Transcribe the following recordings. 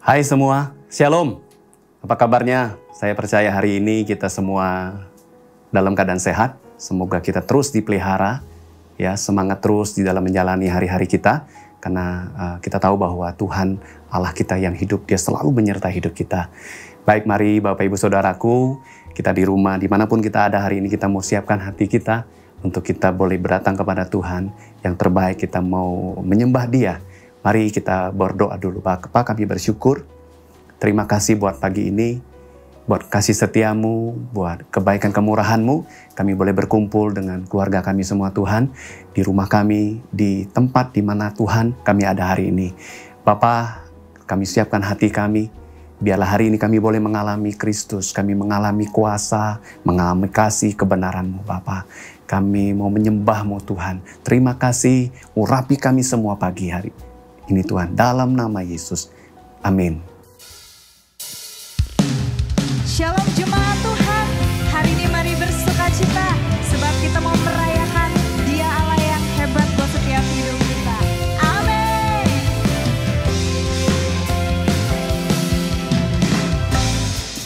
Hai semua, Shalom. Apa kabarnya? Saya percaya hari ini kita semua dalam keadaan sehat. Semoga kita terus dipelihara, ya, semangat terus di dalam menjalani hari-hari kita. Karena kita tahu bahwa Tuhan Allah kita yang hidup, Dia selalu menyertai hidup kita. Baik, mari Bapak Ibu Saudaraku, kita di rumah, dimanapun kita ada hari ini, kita mau siapkan hati kita untuk kita boleh berdatang kepada Tuhan. Yang terbaik kita mau menyembah Dia. Mari kita berdoa dulu. Bapa, kami bersyukur. Terima kasih buat pagi ini, buat kasih setiamu, buat kebaikan kemurahan-Mu. Kami boleh berkumpul dengan keluarga kami semua Tuhan, di rumah kami, di tempat di mana Tuhan kami ada hari ini. Bapa, kami siapkan hati kami. Biarlah hari ini kami boleh mengalami Kristus, kami mengalami kuasa, mengalami kasih kebenaran-Mu Bapa. Kami mau menyembah-Mu Tuhan. Terima kasih, urapi kami semua pagi hari ini Tuhan, dalam nama Yesus. Amin. Shalom jemaat Tuhan, hari ini mari bersukacita, sebab kita mau merayakan Dia Allah yang hebat buat setiap hidup kita. Amin.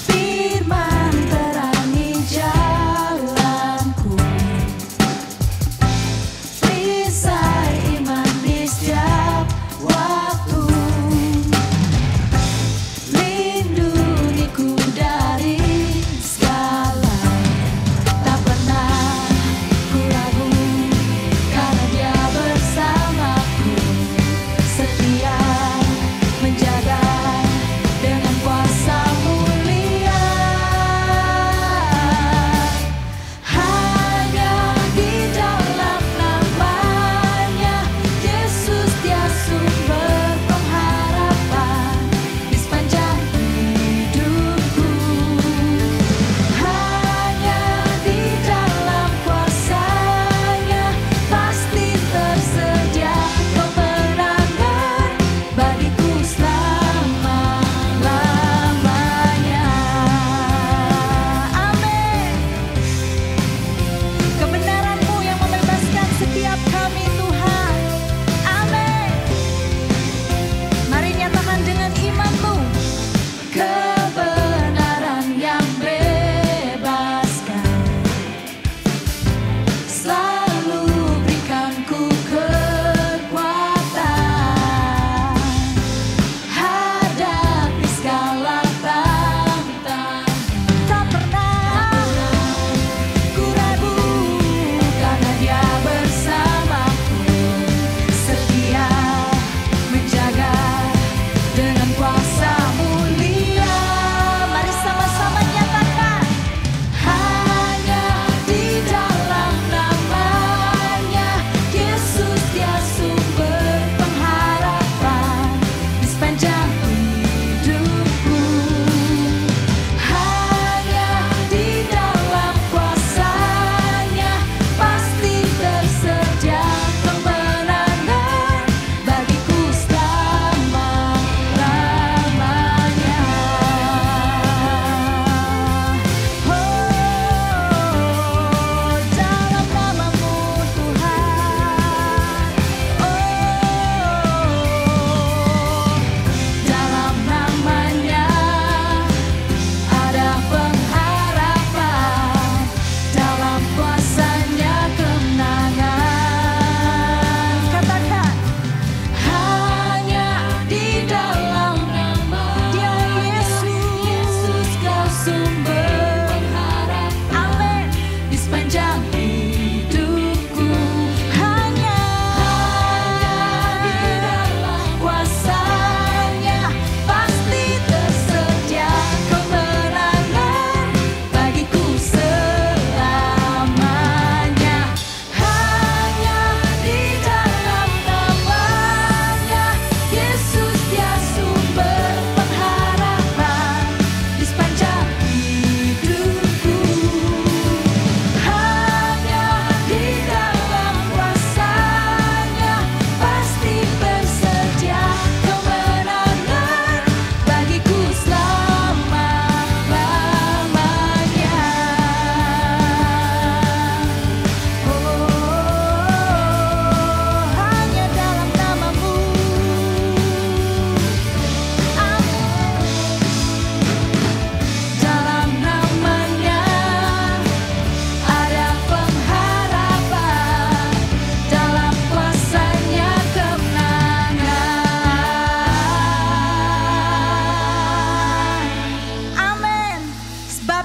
Firman terangi jalanku, perisai iman di setiap waktu, lindungiku dari segala, tak pernah ku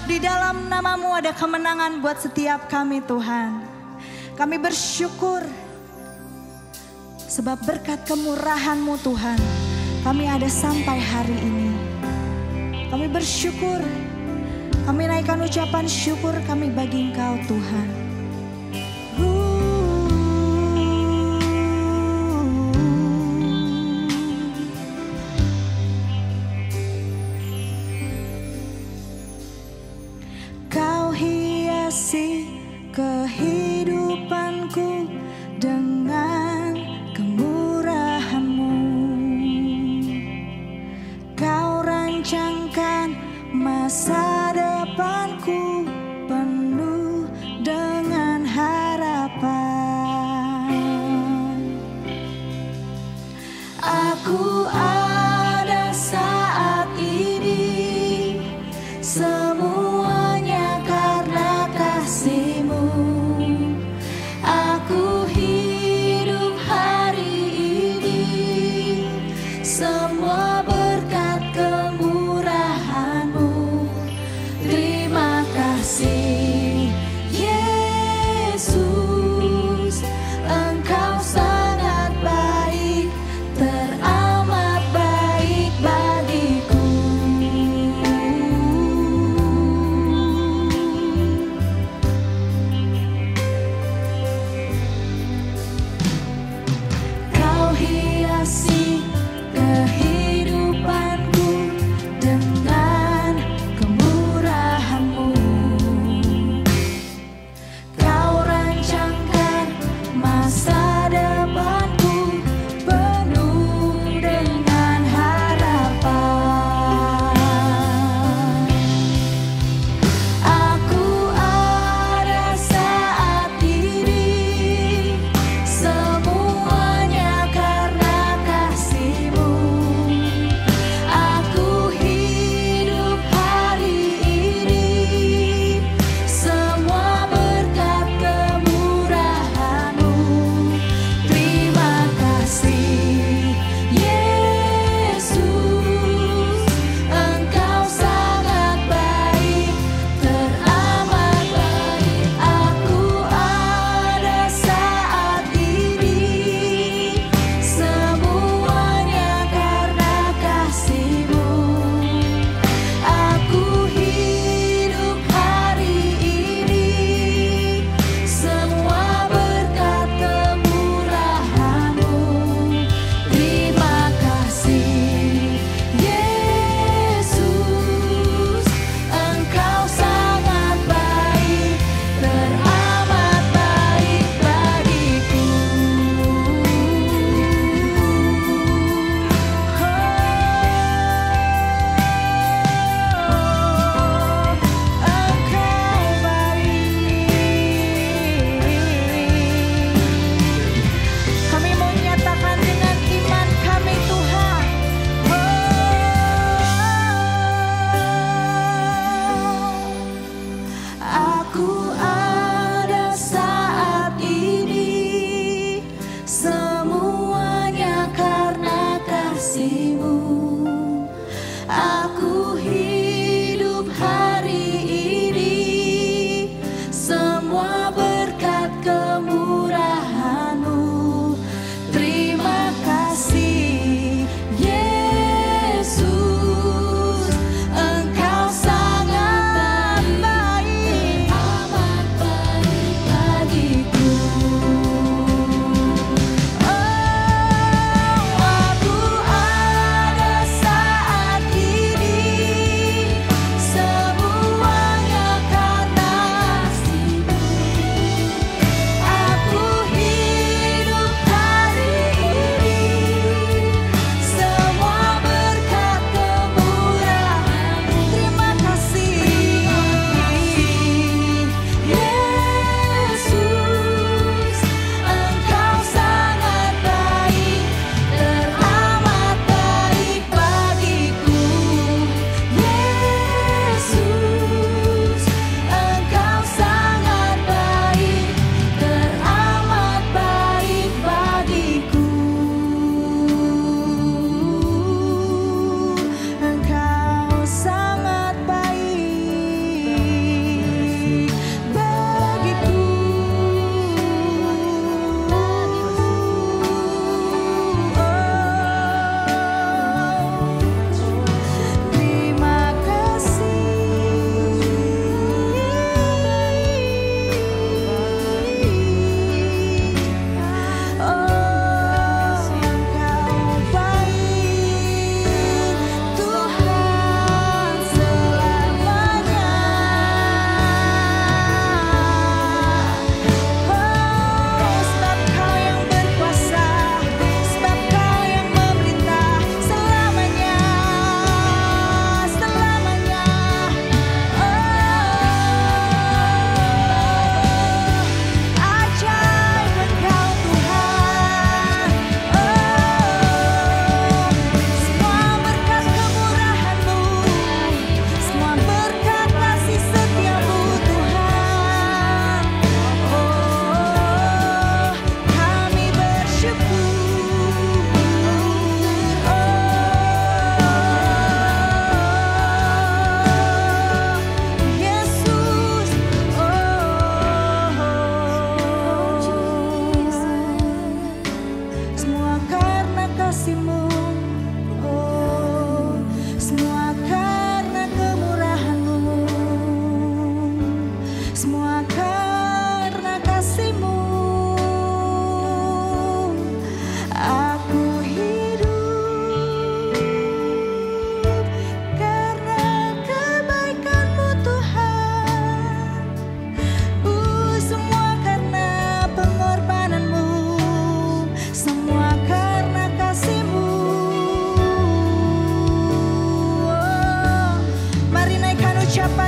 di dalam nama-Mu ada kemenangan buat setiap kami Tuhan. Kami bersyukur sebab berkat kemurahan-Mu Tuhan, kami ada sampai hari ini. Kami bersyukur, kami naikkan ucapan syukur kami bagi Engkau Tuhan. Kau hiasi kehidupanku dengan kemurahan-Mu. Kau rancangkan masa depanku penuh dengan harapan. Aku ada saat ini, semuanya karena kasih-Mu. Aku hidup hari ini, semua berkat kemurahan-Mu. Terima kasih Yesus, Engkau sangat baik, teramat baik bagiku.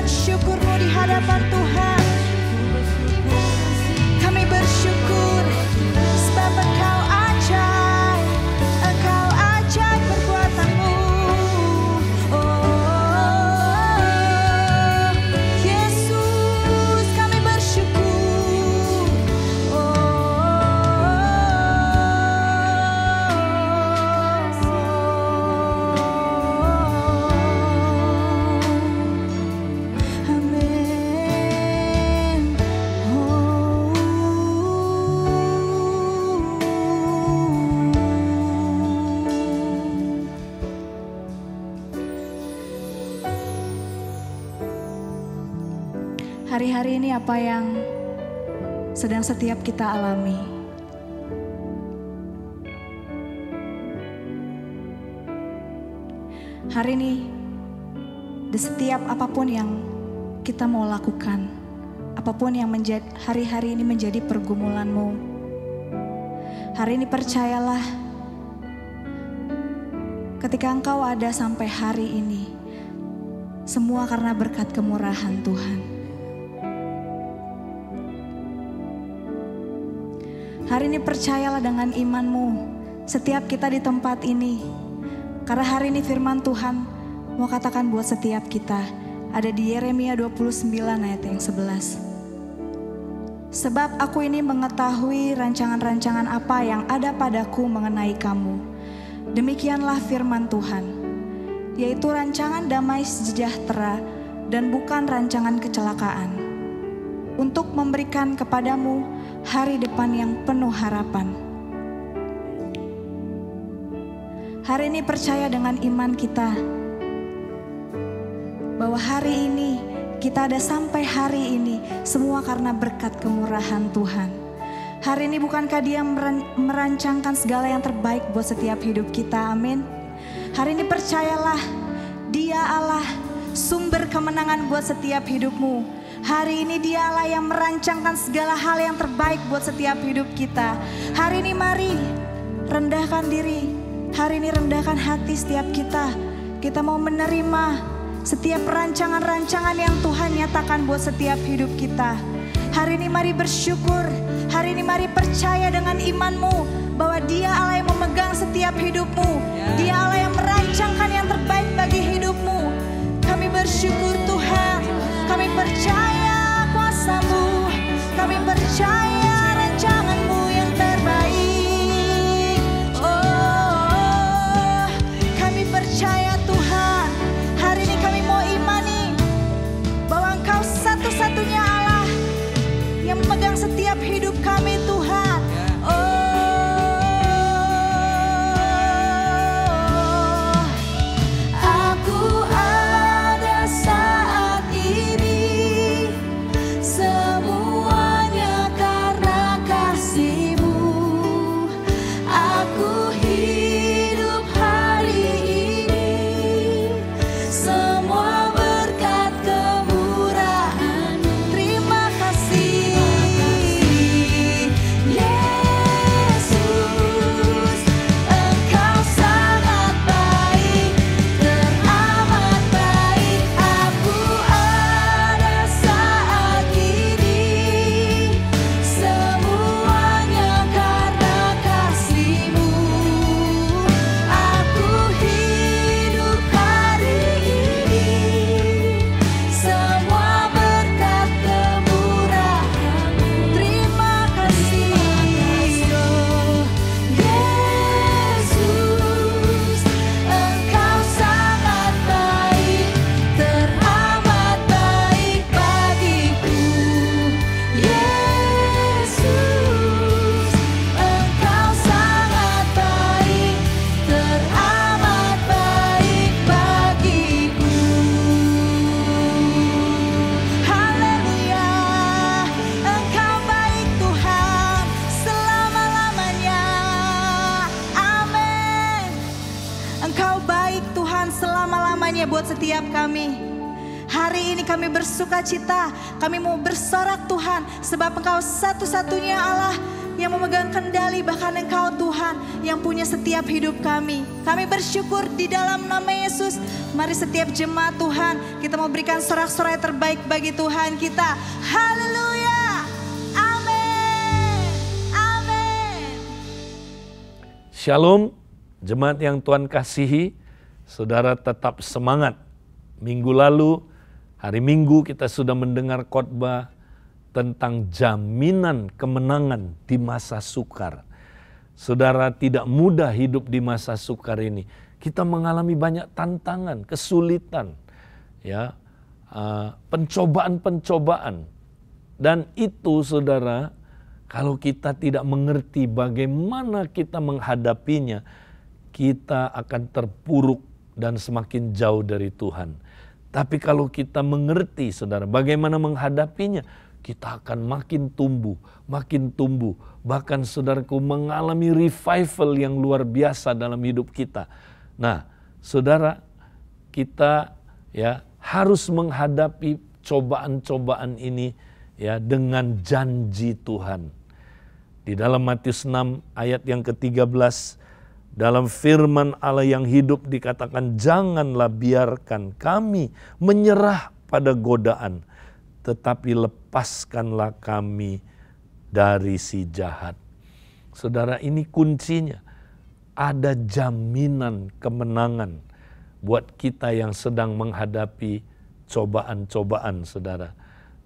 ucapan syukur-Mu di hadapan Tuhan. Kami bersyukur sebab Engkau ajaib, Engkau ajaib perbuatan-Mu. Oh, Yesus, kami bersyukur. Amin. Hari-hari ini apa yang sedang setiap kita alami? Hari ini, di setiap apapun yang kita mau lakukan, apapun yang menjadi hari-hari ini menjadi pergumulanmu, hari ini percayalah, ketika engkau ada sampai hari ini, semua karena berkat kemurahan Tuhan. Hari ini percayalah dengan imanmu, setiap kita di tempat ini. Karena hari ini firman Tuhan mau katakan buat setiap kita. Ada di Yeremia 29 ayat yang 11. Sebab aku ini mengetahui rancangan-rancangan apa yang ada padaku mengenai kamu. Demikianlah firman Tuhan, yaitu rancangan damai sejahtera dan bukan rancangan kecelakaan, untuk memberikan kepadamu hari depan yang penuh harapan. Hari ini percaya dengan iman kita bahwa hari ini kita ada sampai hari ini semua karena berkat kemurahan Tuhan. Hari ini bukankah Dia merancangkan segala yang terbaik buat setiap hidup kita? Amin. Hari ini percayalah, Dia Allah sumber kemenangan buat setiap hidupmu. Hari ini Dia Allah yang merancangkan segala hal yang terbaik buat setiap hidup kita. Hari ini mari rendahkan diri. Hari ini rendahkan hati setiap kita. Kita mau menerima setiap rancangan-rancangan yang Tuhan nyatakan buat setiap hidup kita. Hari ini mari bersyukur. Hari ini mari percaya dengan imanmu bahwa Dia Allah yang memegang setiap hidupmu. Dia Allah yang merancangkan yang terbaik bagi hidupmu. Kami bersyukur Tuhan. Kami percaya kuasa-Mu. Kami percaya rancangan-Mu yang terbaik. Oh, kami percaya Tuhan. Hari ini kami mau imani bahwa Engkau satu-satunya Allah yang memegang setiap hidup kami Tuhan. Buat setiap kami. Hari ini kami bersuka cita, kami mau bersorak Tuhan, sebab Engkau satu-satunya Allah yang memegang kendali, bahkan Engkau Tuhan yang punya setiap hidup kami. Kami bersyukur di dalam nama Yesus. Mari setiap jemaat Tuhan, kita mau berikan sorak-sorai terbaik bagi Tuhan kita. Haleluya. Amin. Amin. Shalom, jemaat yang Tuhan kasihi, saudara tetap semangat. Minggu lalu, hari Minggu kita sudah mendengar khotbah tentang jaminan kemenangan di masa sukar. Saudara, tidak mudah hidup di masa sukar ini. Kita mengalami banyak tantangan, kesulitan, ya, pencobaan-pencobaan. Dan itu saudara, kalau kita tidak mengerti bagaimana kita menghadapinya, kita akan terpuruk dan semakin jauh dari Tuhan. Tapi kalau kita mengerti saudara bagaimana menghadapinya, kita akan makin tumbuh. Bahkan saudaraku mengalami revival yang luar biasa dalam hidup kita. Nah saudara, kita ya harus menghadapi cobaan-cobaan ini ya dengan janji Tuhan. Di dalam Matius 6 ayat yang ke-13, dalam firman Allah yang hidup dikatakan, janganlah biarkan kami menyerah pada godaan, tetapi lepaskanlah kami dari si jahat. Saudara, ini kuncinya. Ada jaminan kemenangan buat kita yang sedang menghadapi cobaan-cobaan, saudara.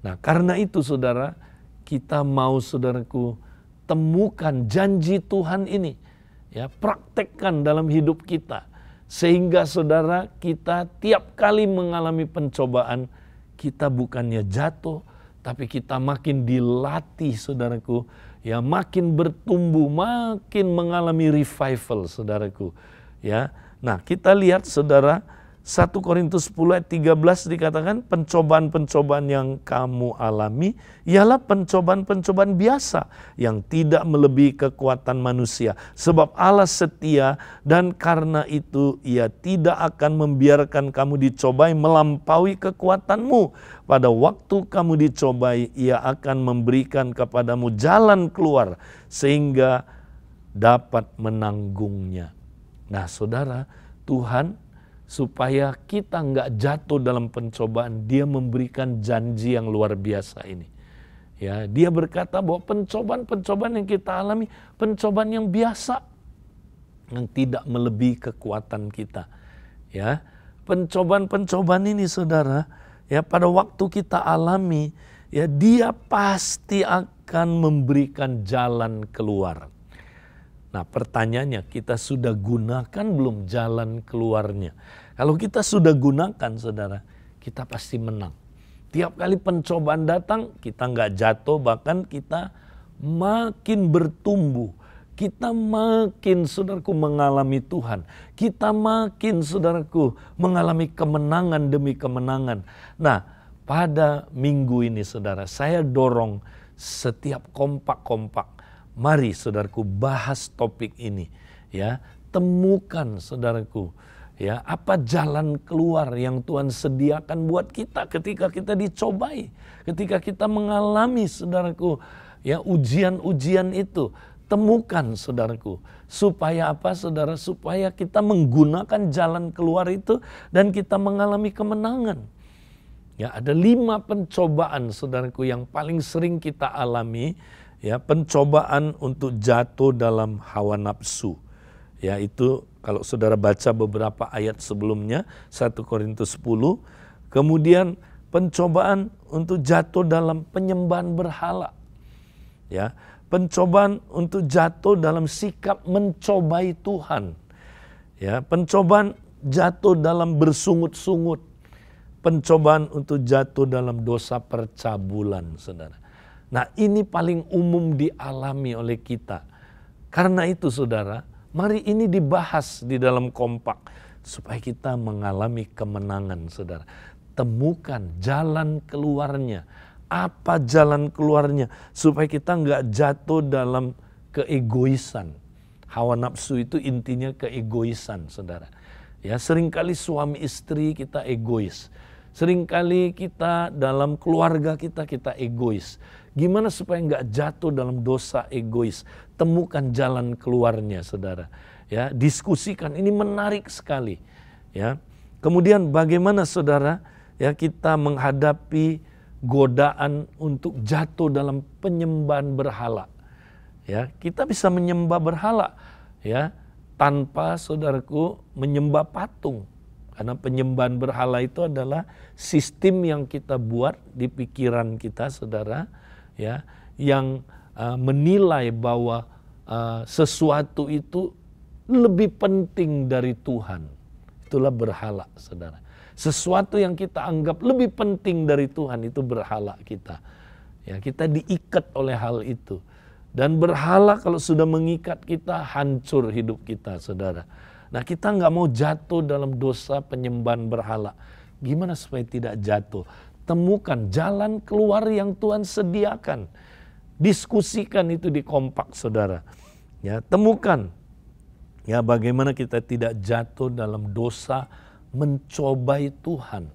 Nah, karena itu saudara, kita mau saudaraku temukan janji Tuhan ini. Ya, praktekkan dalam hidup kita. Sehingga saudara, kita tiap kali mengalami pencobaan, kita bukannya jatuh, tapi kita makin dilatih saudaraku. Ya, makin bertumbuh, makin mengalami revival saudaraku. Ya, nah kita lihat saudara, 1 Korintus 10 ayat 13 dikatakan, pencobaan-pencobaan yang kamu alami ialah pencobaan-pencobaan biasa yang tidak melebihi kekuatan manusia. Sebab Allah setia dan karena itu Ia tidak akan membiarkan kamu dicobai melampaui kekuatanmu. Pada waktu kamu dicobai, Ia akan memberikan kepadamu jalan keluar sehingga dapat menanggungnya. Nah saudara, Tuhan supaya kita nggak jatuh dalam pencobaan, Dia memberikan janji yang luar biasa ini. Ya, Dia berkata bahwa pencobaan-pencobaan yang kita alami, pencobaan yang biasa, yang tidak melebihi kekuatan kita. Ya, pencobaan-pencobaan ini saudara, ya pada waktu kita alami, ya Dia pasti akan memberikan jalan keluar. Nah pertanyaannya, kita sudah gunakan belum jalan keluarnya? Kalau kita sudah gunakan saudara, kita pasti menang. Tiap kali pencobaan datang, kita nggak jatuh, bahkan kita makin bertumbuh. Kita makin saudaraku mengalami Tuhan. Kita makin saudaraku mengalami kemenangan demi kemenangan. Nah pada minggu ini saudara, saya dorong setiap kompak-kompak. Mari saudaraku bahas topik ini ya, temukan saudaraku ya apa jalan keluar yang Tuhan sediakan buat kita ketika kita dicobai, ketika kita mengalami saudaraku ya ujian-ujian itu. Temukan saudaraku, supaya apa saudara? Supaya kita menggunakan jalan keluar itu dan kita mengalami kemenangan. Ya, ada 5 pencobaan saudaraku yang paling sering kita alami. Ya, pencobaan untuk jatuh dalam hawa nafsu. Ya, itu kalau saudara baca beberapa ayat sebelumnya, 1 Korintus 10. Kemudian pencobaan untuk jatuh dalam penyembahan berhala. Ya, pencobaan untuk jatuh dalam sikap mencobai Tuhan. Ya, pencobaan jatuh dalam bersungut-sungut. Pencobaan untuk jatuh dalam dosa percabulan, saudara. Nah ini paling umum dialami oleh kita. Karena itu saudara, mari ini dibahas di dalam kompak. Supaya kita mengalami kemenangan saudara. Temukan jalan keluarnya. Apa jalan keluarnya? Supaya kita nggak jatuh dalam keegoisan. Hawa nafsu itu intinya keegoisan saudara. Ya, seringkali suami istri kita egois. Seringkali kita dalam keluarga kita egois. Gimana supaya nggak jatuh dalam dosa egois? Temukan jalan keluarnya, saudara. Ya, diskusikan. Ini menarik sekali. Ya, kemudian bagaimana, saudara? Ya, kita menghadapi godaan untuk jatuh dalam penyembahan berhala. Ya, kita bisa menyembah berhala, ya, tanpa, saudaraku, menyembah patung. Karena penyembahan berhala itu adalah sistem yang kita buat di pikiran kita, saudara, ya, yang menilai bahwa sesuatu itu lebih penting dari Tuhan. Itulah berhala, saudara. Sesuatu yang kita anggap lebih penting dari Tuhan itu berhala kita. Ya, kita diikat oleh hal itu. Dan berhala kalau sudah mengikat kita, hancur hidup kita, saudara. Nah, kita nggak mau jatuh dalam dosa penyembahan berhala. Gimana supaya tidak jatuh? Temukan jalan keluar yang Tuhan sediakan. Diskusikan itu di kompak, saudara. Ya, temukan. Ya, bagaimana kita tidak jatuh dalam dosa mencobai Tuhan.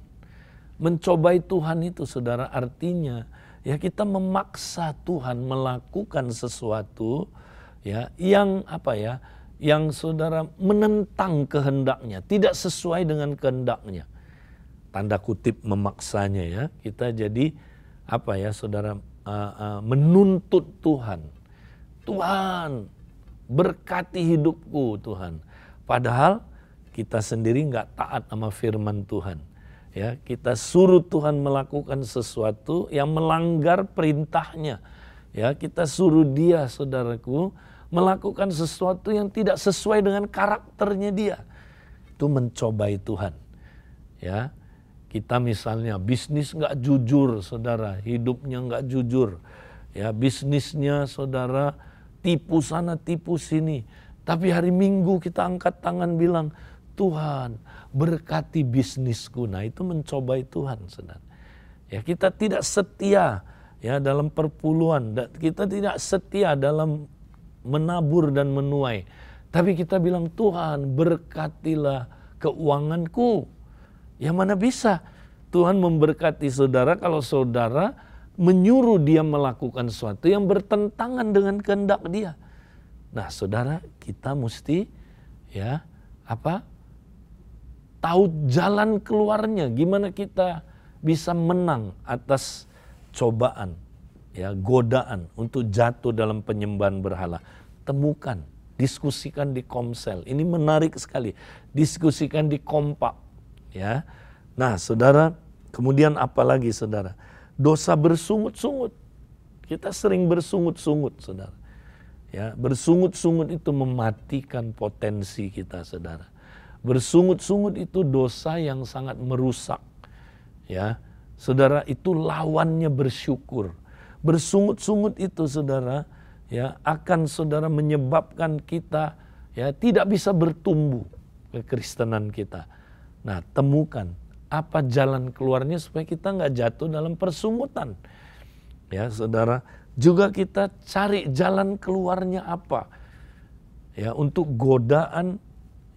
Mencobai Tuhan itu, saudara, artinya ya kita memaksa Tuhan melakukan sesuatu ya yang yang saudara menentang kehendaknya, tidak sesuai dengan kehendaknya. Tanda kutip memaksanya ya. Kita jadi saudara, menuntut Tuhan. Tuhan, berkati hidupku Tuhan. Padahal kita sendiri nggak taat sama firman Tuhan. Ya, kita suruh Tuhan melakukan sesuatu yang melanggar perintahnya. Ya, kita suruh dia, saudaraku, melakukan sesuatu yang tidak sesuai dengan karakternya dia. Itu mencobai Tuhan. Ya, kita misalnya bisnis nggak jujur, saudara, hidupnya nggak jujur. Ya, bisnisnya, saudara, tipu sana, tipu sini. Tapi hari Minggu kita angkat tangan bilang, Tuhan, berkati bisnisku. Nah, itu mencobai Tuhan, saudara. Ya, kita tidak setia ya dalam perpuluhan, kita tidak setia dalam menabur dan menuai. Tapi kita bilang, Tuhan, berkatilah keuanganku. Yang mana bisa Tuhan memberkati saudara kalau saudara menyuruh dia melakukan sesuatu yang bertentangan dengan kehendak dia. Nah, saudara, kita mesti tahu jalan keluarnya, gimana kita bisa menang atas cobaan, ya, godaan untuk jatuh dalam penyembahan berhala. Temukan, diskusikan di komsel. Ini menarik sekali. Diskusikan di kompak, ya. Nah, saudara, kemudian apa lagi, saudara? Dosa bersungut-sungut. Kita sering bersungut-sungut, saudara. Ya, bersungut-sungut itu mematikan potensi kita, saudara. Bersungut-sungut itu dosa yang sangat merusak. Ya, saudara, itu lawannya bersyukur. Bersungut-sungut itu, saudara, ya, akan saudara menyebabkan kita ya tidak bisa bertumbuh kekristenan kita. Nah, temukan apa jalan keluarnya supaya kita nggak jatuh dalam persungutan. Ya, saudara, juga kita cari jalan keluarnya apa. Ya, untuk godaan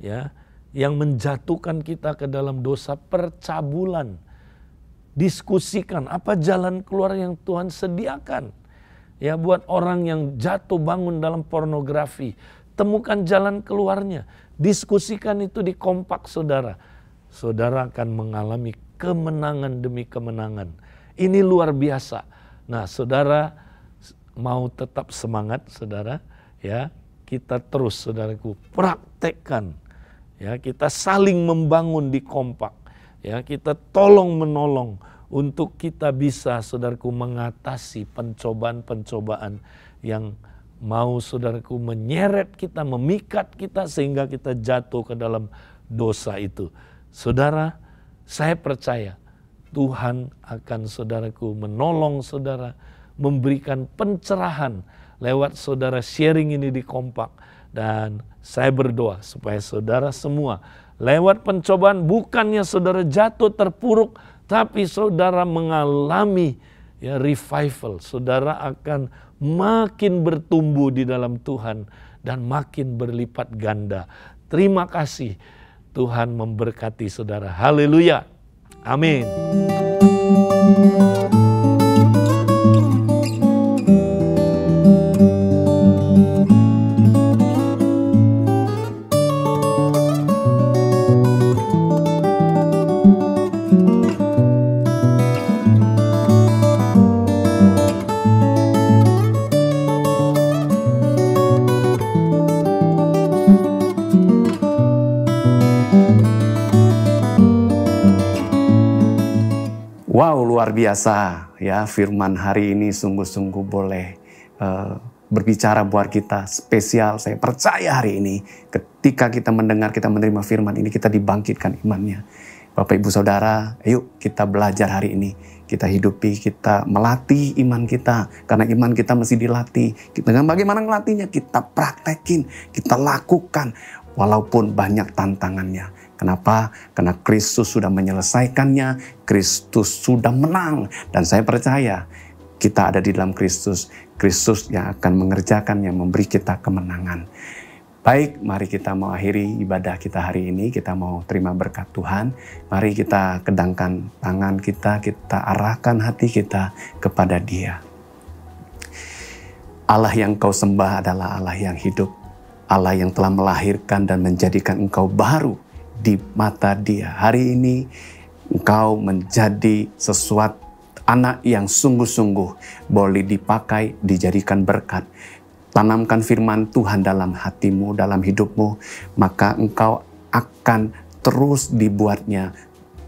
ya yang menjatuhkan kita ke dalam dosa percabulan. Diskusikan apa jalan keluar yang Tuhan sediakan. Ya, buat orang yang jatuh bangun dalam pornografi, temukan jalan keluarnya. Diskusikan itu di kompak, saudara. Saudara akan mengalami kemenangan demi kemenangan. Ini luar biasa. Nah, saudara mau tetap semangat, saudara, ya, kita terus, saudaraku, praktekkan. Ya, kita saling membangun di kompak. Ya, kita tolong menolong untuk kita bisa, saudaraku, mengatasi pencobaan-pencobaan yang mau, saudaraku, menyeret kita, memikat kita sehingga kita jatuh ke dalam dosa itu. Saudara, saya percaya Tuhan akan, saudaraku, menolong saudara, memberikan pencerahan lewat saudara sharing ini di kompak. Dan saya berdoa supaya saudara semua lewat pencobaan bukannya saudara jatuh terpuruk, tapi saudara mengalami ya revival. Saudara akan makin bertumbuh di dalam Tuhan dan makin berlipat ganda. Terima kasih, Tuhan memberkati saudara. Haleluya. Amin. Wow, luar biasa ya, firman hari ini sungguh-sungguh boleh berbicara buat kita spesial. Saya percaya hari ini ketika kita mendengar, kita menerima firman ini, kita dibangkitkan imannya. Bapak Ibu Saudara, ayo kita belajar hari ini. Kita hidupi, kita melatih iman kita. Karena iman kita mesti dilatih. Dengan bagaimana ngelatihnya? Kita praktekin, kita lakukan. Walaupun banyak tantangannya. Kenapa? Karena Kristus sudah menyelesaikannya, Kristus sudah menang. Dan saya percaya kita ada di dalam Kristus. Kristus yang akan mengerjakannya, memberi kita kemenangan. Baik, mari kita mau akhiri ibadah kita hari ini. Kita mau terima berkat Tuhan. Mari kita kedangkan tangan kita arahkan hati kita kepada Dia. Allah yang kau sembah adalah Allah yang hidup. Allah yang telah melahirkan dan menjadikan engkau baru di mata Dia. Hari ini engkau menjadi sesuatu anak yang sungguh-sungguh boleh dipakai, dijadikan berkat. Tanamkan firman Tuhan dalam hatimu, dalam hidupmu, maka engkau akan terus dibuatnya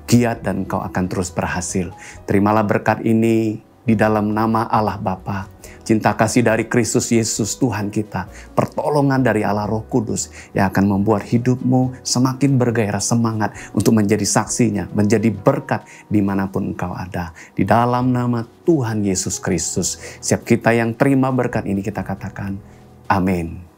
giat dan engkau akan terus berhasil. Terimalah berkat ini di dalam nama Allah Bapa, cinta kasih dari Kristus Yesus Tuhan kita, pertolongan dari Allah Roh Kudus yang akan membuat hidupmu semakin bergairah, semangat untuk menjadi saksinya, menjadi berkat dimanapun engkau ada. Di dalam nama Tuhan Yesus Kristus, setiap kita yang terima berkat ini kita katakan, amin.